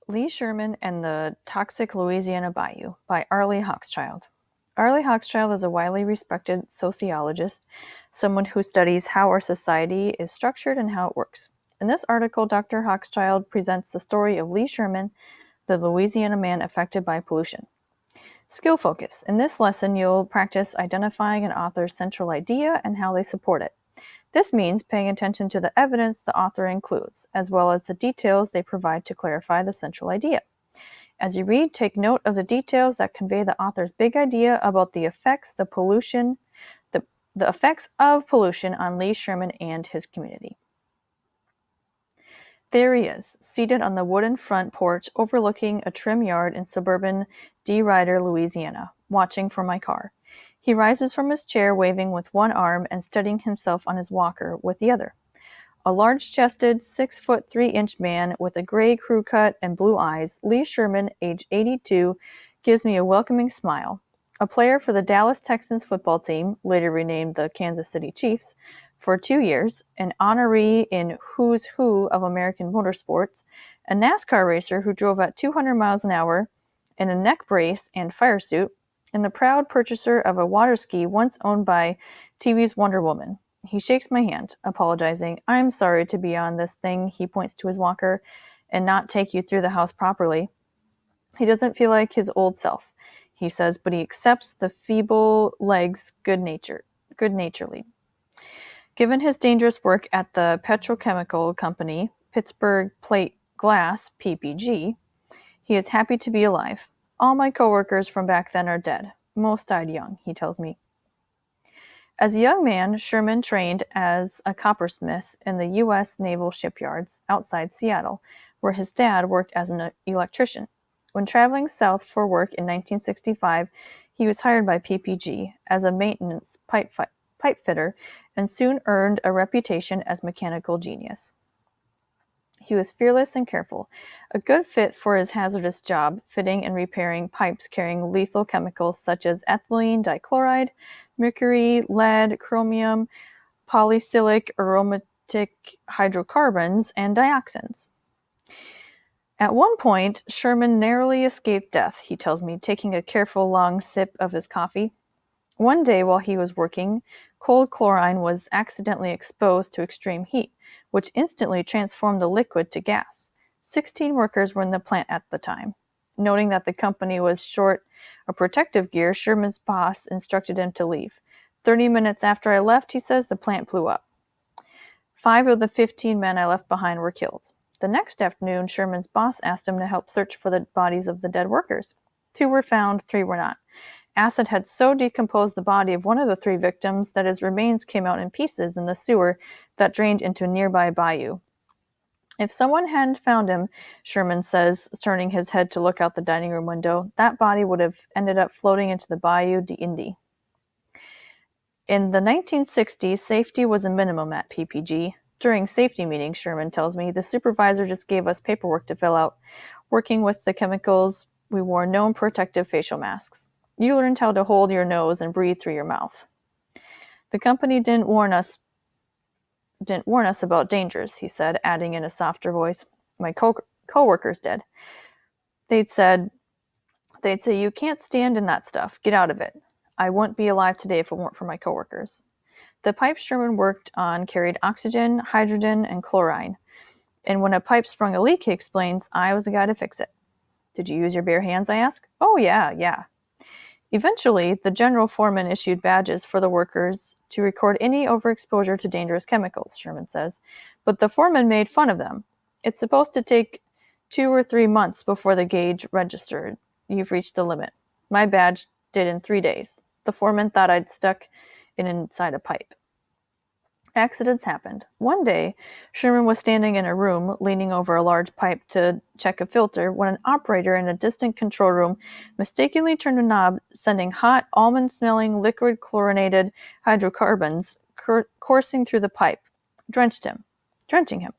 Lee Sherman and the Toxic Louisiana Bayou by Arlie Hochschild. Arlie Hochschild is a widely respected sociologist, someone who studies how our society is structured and how it works. In this article, Dr. Hochschild presents the story of Lee Sherman, the Louisiana man affected by pollution. Skill focus. In this lesson, you'll practice identifying an author's central idea and how they support it. This means paying attention to the evidence the author includes, as well as the details they provide to clarify the central idea. As you read, take note of the details that convey the author's big idea about the effects of pollution on Lee Sherman and his community. There he is, seated on the wooden front porch overlooking a trim yard in suburban DeRidder, Louisiana, watching for my car. He rises from his chair, waving with one arm and steadying himself on his walker with the other. A large-chested, 6'3" man with a gray crew cut and blue eyes, Lee Sherman, age 82, gives me a welcoming smile. A player for the Dallas Texans football team, later renamed the Kansas City Chiefs, for 2 years, an honoree in Who's Who of American motorsports, a NASCAR racer who drove at 200 miles an hour in a neck brace and fire suit, and the proud purchaser of a water ski once owned by TV's Wonder Woman. He shakes my hand, apologizing. I'm sorry to be on this thing, he points to his walker, and not take you through the house properly. He doesn't feel like his old self, he says, but he accepts the feeble legs good-naturedly. Given his dangerous work at the petrochemical company, Pittsburgh Plate Glass, PPG, he is happy to be alive. All my coworkers from back then are dead. Most died young, he tells me. As a young man, Sherman trained as a coppersmith in the U.S. naval shipyards outside Seattle, where his dad worked as an electrician. When traveling south for work in 1965, he was hired by PPG as a maintenance pipe fitter and soon earned a reputation as mechanical genius. He was fearless and careful, a good fit for his hazardous job, fitting and repairing pipes carrying lethal chemicals such as ethylene dichloride, mercury, lead, chromium, polycyclic aromatic hydrocarbons, and dioxins. At one point, Sherman narrowly escaped death, he tells me, taking a careful long sip of his coffee. One day while he was working, cold chlorine was accidentally exposed to extreme heat, which instantly transformed the liquid to gas. 16 workers were in the plant at the time. Noting that the company was short of protective gear, Sherman's boss instructed him to leave. 30 minutes after I left, he says, the plant blew up. 5 of the 15 men I left behind were killed. The next afternoon, Sherman's boss asked him to help search for the bodies of the dead workers. 2 were found, 3 were not. Acid had so decomposed the body of one of the 3 victims that his remains came out in pieces in the sewer that drained into a nearby bayou. If someone hadn't found him, Sherman says, turning his head to look out the dining room window, that body would have ended up floating into the Bayou d'Indy. In the 1960s, safety was a minimum at PPG. During safety meetings, Sherman tells me, the supervisor just gave us paperwork to fill out. Working with the chemicals, we wore no protective facial masks. You learned how to hold your nose and breathe through your mouth. The company didn't warn us about dangers, he said, adding in a softer voice. My co-workers did. They'd say, you can't stand in that stuff. Get out of it. I wouldn't be alive today if it weren't for my coworkers. The pipes Sherman worked on carried oxygen, hydrogen, and chlorine. And when a pipe sprung a leak, he explains, I was the guy to fix it. Did you use your bare hands, I ask? Oh, yeah. Eventually, the general foreman issued badges for the workers to record any overexposure to dangerous chemicals, Sherman says, but the foreman made fun of them. It's supposed to take 2 or 3 months before the gauge registered. You've reached the limit. My badge did in 3 days. The foreman thought I'd stuck it inside a pipe. Accidents happened. One day, Sherman was standing in a room, leaning over a large pipe to check a filter, when an operator in a distant control room mistakenly turned a knob, sending hot, almond-smelling, liquid chlorinated hydrocarbons coursing through the pipe, drenching him.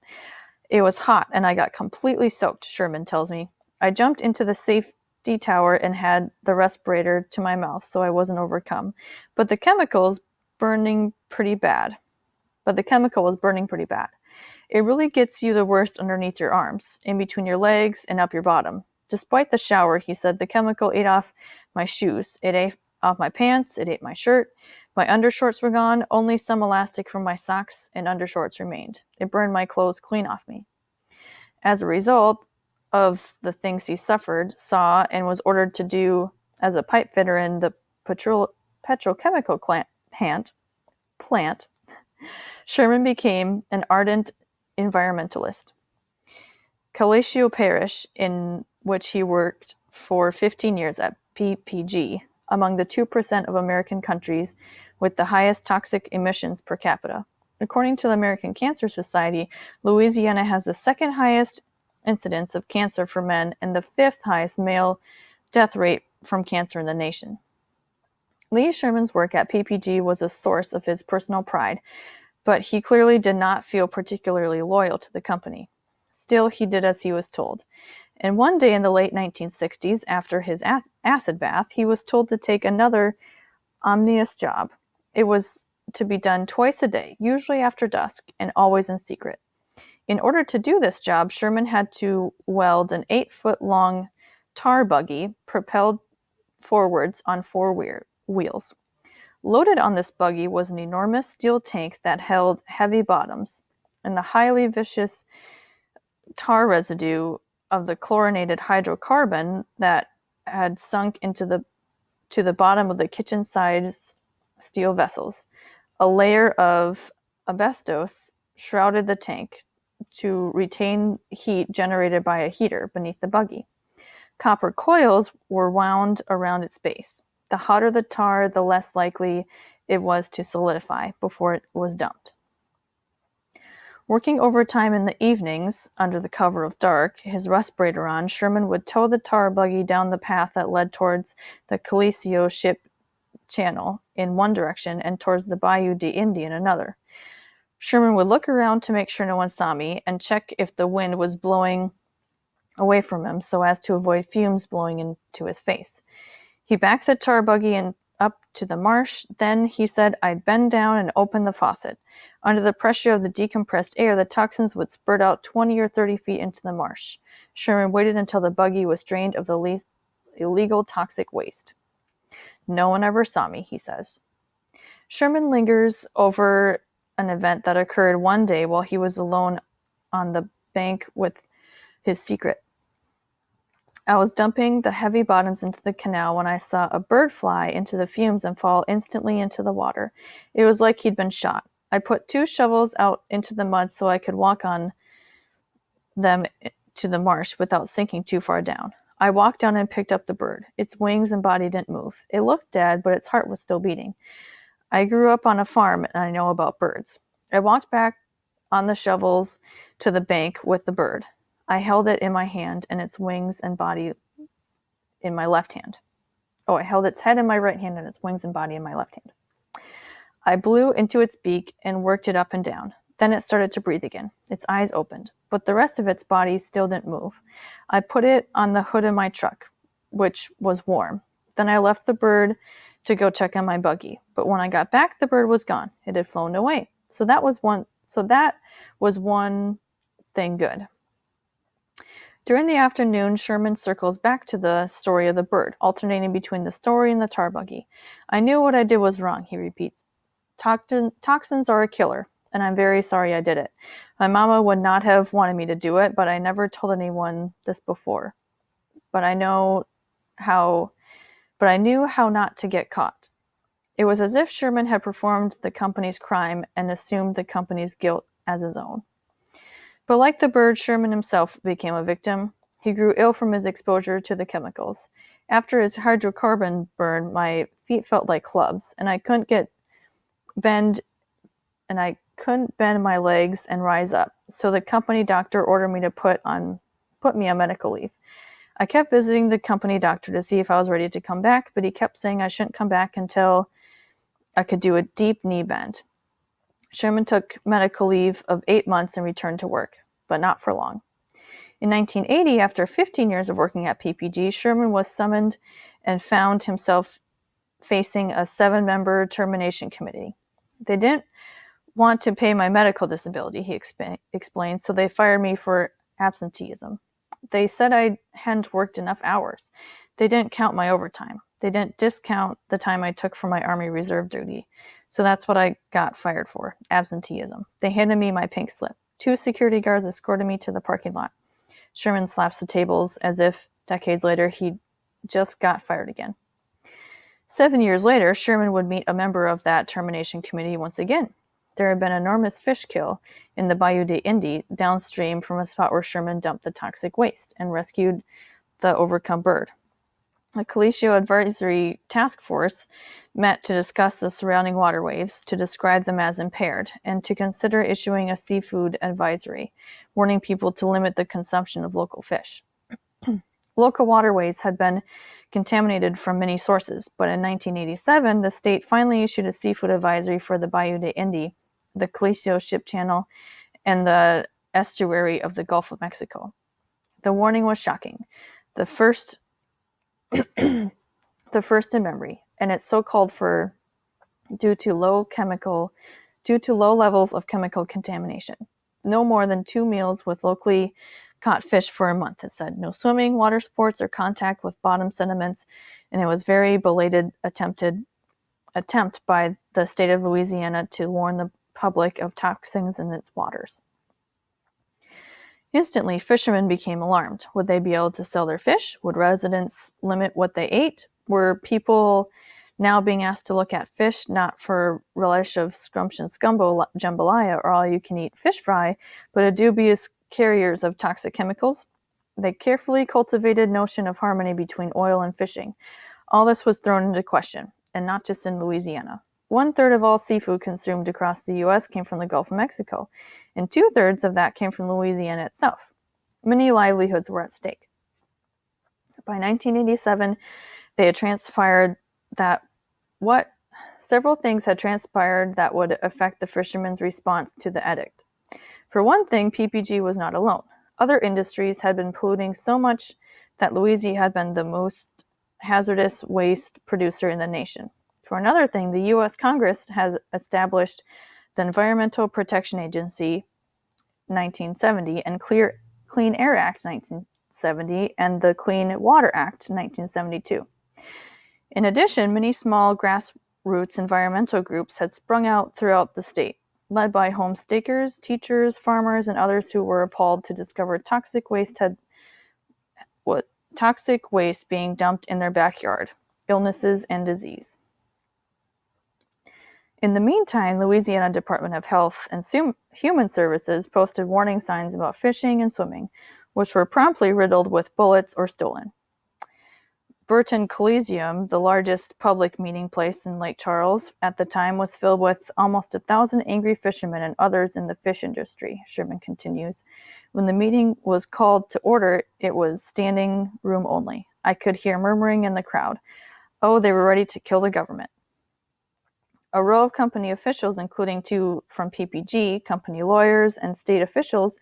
It was hot, and I got completely soaked, Sherman tells me. I jumped into the safety tower and had the respirator to my mouth so I wasn't overcome, but the chemical was burning pretty bad. It really gets you the worst underneath your arms, in between your legs, and up your bottom. Despite the shower, he said, the chemical ate off my shoes. It ate off my pants. It ate my shirt. My undershorts were gone. Only some elastic from my socks and undershorts remained. It burned my clothes clean off me. As a result of the things he suffered, saw, and was ordered to do as a pipe fitter in the petrochemical plant, Sherman became an ardent environmentalist. Calatio Parish, in which he worked for 15 years at PPG, among the 2% of American countries with the highest toxic emissions per capita. According to the American Cancer Society, Louisiana has the second highest incidence of cancer for men and the fifth highest male death rate from cancer in the nation. Lee Sherman's work at PPG was a source of his personal pride, but he clearly did not feel particularly loyal to the company. Still, he did as he was told. And one day in the late 1960s, after his acid bath, he was told to take another ominous job. It was to be done twice a day, usually after dusk, and always in secret. In order to do this job, Sherman had to weld an 8-foot-long tar buggy propelled forwards on 4 wheels. Loaded on this buggy was an enormous steel tank that held heavy bottoms, and the highly viscous tar residue of the chlorinated hydrocarbon that had sunk to the bottom of the kitchen-sized steel vessels. A layer of asbestos shrouded the tank to retain heat generated by a heater beneath the buggy. Copper coils were wound around its base. The hotter the tar, the less likely it was to solidify before it was dumped. Working overtime in the evenings, under the cover of dark, his respirator on, Sherman would tow the tar buggy down the path that led towards the Calatio ship channel in one direction and towards the Bayou d'Indy in another. Sherman would look around to make sure no one saw me and check if the wind was blowing away from him so as to avoid fumes blowing into his face. He backed the tar buggy and up to the marsh. Then, he said, I'd bend down and open the faucet. Under the pressure of the decompressed air, the toxins would spurt out 20 or 30 feet into the marsh. Sherman waited until the buggy was drained of the least illegal toxic waste. No one ever saw me, he says. Sherman lingers over an event that occurred one day while he was alone on the bank with his secret. I was dumping the heavy bottoms into the canal when I saw a bird fly into the fumes and fall instantly into the water. It was like he'd been shot. I put 2 shovels out into the mud so I could walk on them to the marsh without sinking too far down. I walked down and picked up the bird. Its wings and body didn't move. It looked dead, but its heart was still beating. I grew up on a farm and I know about birds. I walked back on the shovels to the bank with the bird. I held it in my hand and its wings and body in my left hand. I held its head in my right hand and its wings and body in my left hand. I blew into its beak and worked it up and down. Then it started to breathe again. Its eyes opened, but the rest of its body still didn't move. I put it on the hood of my truck, which was warm. Then I left the bird to go check on my buggy. But when I got back, the bird was gone. It had flown away. So that was one thing good. During the afternoon, Sherman circles back to the story of the bird, alternating between the story and the tar buggy. I knew what I did was wrong, he repeats. Toxins are a killer, and I'm very sorry I did it. My mama would not have wanted me to do it, but I never told anyone this before. But I knew how not to get caught. It was as if Sherman had performed the company's crime and assumed the company's guilt as his own. But like the bird, Sherman himself became a victim. He grew ill from his exposure to the chemicals. After his hydrocarbon burn, my feet felt like clubs, and I couldn't bend my legs and rise up. So the company doctor ordered me to put me on medical leave. I kept visiting the company doctor to see if I was ready to come back, but he kept saying I shouldn't come back until I could do a deep knee bend. Sherman took medical leave of 8 months and returned to work, but not for long. In 1980, after 15 years of working at PPG, Sherman was summoned and found himself facing a 7-member termination committee. They didn't want to pay my medical disability, he explained, so they fired me for absenteeism. They said I hadn't worked enough hours. They didn't count my overtime. They didn't discount the time I took for my Army Reserve duty. So that's what I got fired for, absenteeism. They handed me my pink slip. 2 security guards escorted me to the parking lot. Sherman slaps the tables as if, decades later, he just got fired again. 7 years later, Sherman would meet a member of that termination committee once again. There had been an enormous fish kill in the Bayou de Indy, downstream from a spot where Sherman dumped the toxic waste and rescued the overcome bird. A Coalition Advisory Task Force met to discuss the surrounding waterways, to describe them as impaired, and to consider issuing a seafood advisory, warning people to limit the consumption of local fish. Local waterways had been contaminated from many sources, but in 1987, the state finally issued a seafood advisory for the Bayou de Indy, the Coalition ship channel, and the estuary of the Gulf of Mexico. The warning was shocking. The first in memory, and it's so called for due to low levels of chemical contamination. No more than 2 meals with locally caught fish for a month, it said. No swimming, water sports, or contact with bottom sediments, and it was very belated attempt by the state of Louisiana to warn the public of toxins in its waters. Instantly, fishermen became alarmed. Would they be able to sell their fish? Would residents limit what they ate? Were people now being asked to look at fish not for relish of scrumptious gumbo jambalaya or all-you-can-eat fish fry, but a dubious carriers of toxic chemicals? The carefully cultivated notion of harmony between oil and fishing. All this was thrown into question, and not just in Louisiana. 1/3 of all seafood consumed across the U.S. came from the Gulf of Mexico, and 2/3 of that came from Louisiana itself. Many livelihoods were at stake. By 1987, they had transpired that several things had transpired that would affect the fishermen's response to the edict. For one thing, PPG was not alone. Other industries had been polluting so much that Louisiana had been the most hazardous waste producer in the nation. For another thing, the U.S. Congress has established the Environmental Protection Agency 1970 and Clean Air Act 1970 and the Clean Water Act 1972. In addition, many small grassroots environmental groups had sprung out throughout the state, led by homestakers, teachers, farmers, and others who were appalled to discover toxic waste being dumped in their backyard, illnesses, and disease. In the meantime, Louisiana Department of Health and Human Services posted warning signs about fishing and swimming, which were promptly riddled with bullets or stolen. Burton Coliseum, the largest public meeting place in Lake Charles at the time, was filled with almost 1,000 angry fishermen and others in the fish industry, Sherman continues. When the meeting was called to order, it was standing room only. I could hear murmuring in the crowd. Oh, they were ready to kill the government. A row of company officials, including 2 from PPG, company lawyers, and state officials,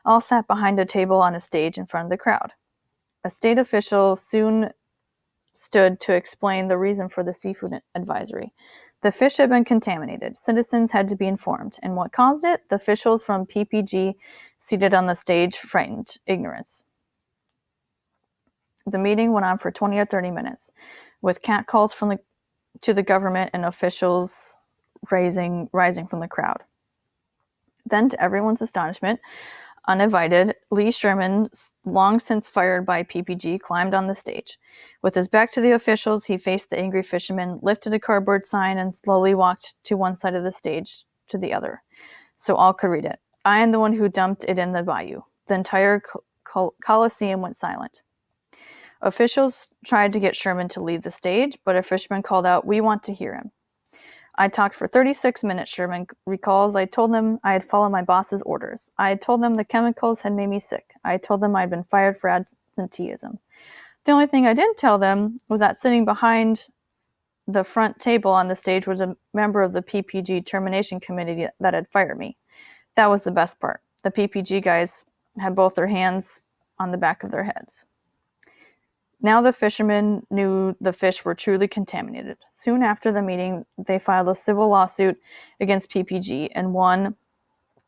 all sat behind a table on a stage in front of the crowd. A state official soon stood to explain the reason for the seafood advisory. The fish had been contaminated. Citizens had to be informed. And what caused it? The officials from PPG seated on the stage frightened ignorance. The meeting went on for 20 or 30 minutes, with catcalls to the government and officials rising from the crowd. Then, to everyone's astonishment, uninvited, Lee Sherman, long since fired by PPG, climbed on the stage. With his back to the officials, he faced the angry fishermen, lifted a cardboard sign, and slowly walked to one side of the stage to the other, so all could read it. I am the one who dumped it in the bayou. The entire Coliseum went silent. Officials tried to get Sherman to leave the stage, but a fisherman called out, "We want to hear him." I talked for 36 minutes, Sherman recalls. I told them I had followed my boss's orders. I had told them the chemicals had made me sick. I had told them I had been fired for absenteeism. The only thing I didn't tell them was that sitting behind the front table on the stage was a member of the PPG termination committee that had fired me. That was the best part. The PPG guys had both their hands on the back of their heads. Now the fishermen knew the fish were truly contaminated. Soon after the meeting, they filed a civil lawsuit against PPG and won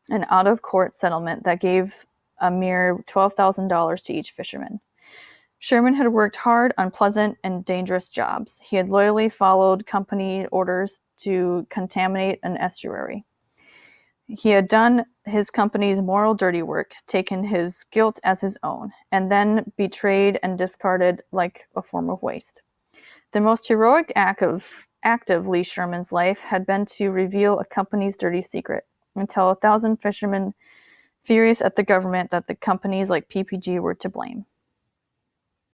an out-of-court settlement that gave a mere $12,000 to each fisherman. Sherman had worked hard, unpleasant, and dangerous jobs. He had loyally followed company orders to contaminate an estuary. He had done his company's moral dirty work, taken his guilt as his own, and then betrayed and discarded like a form of waste. The most heroic act of Lee Sherman's life had been to reveal a company's dirty secret and tell 1,000 fishermen furious at the government that the companies like PPG were to blame.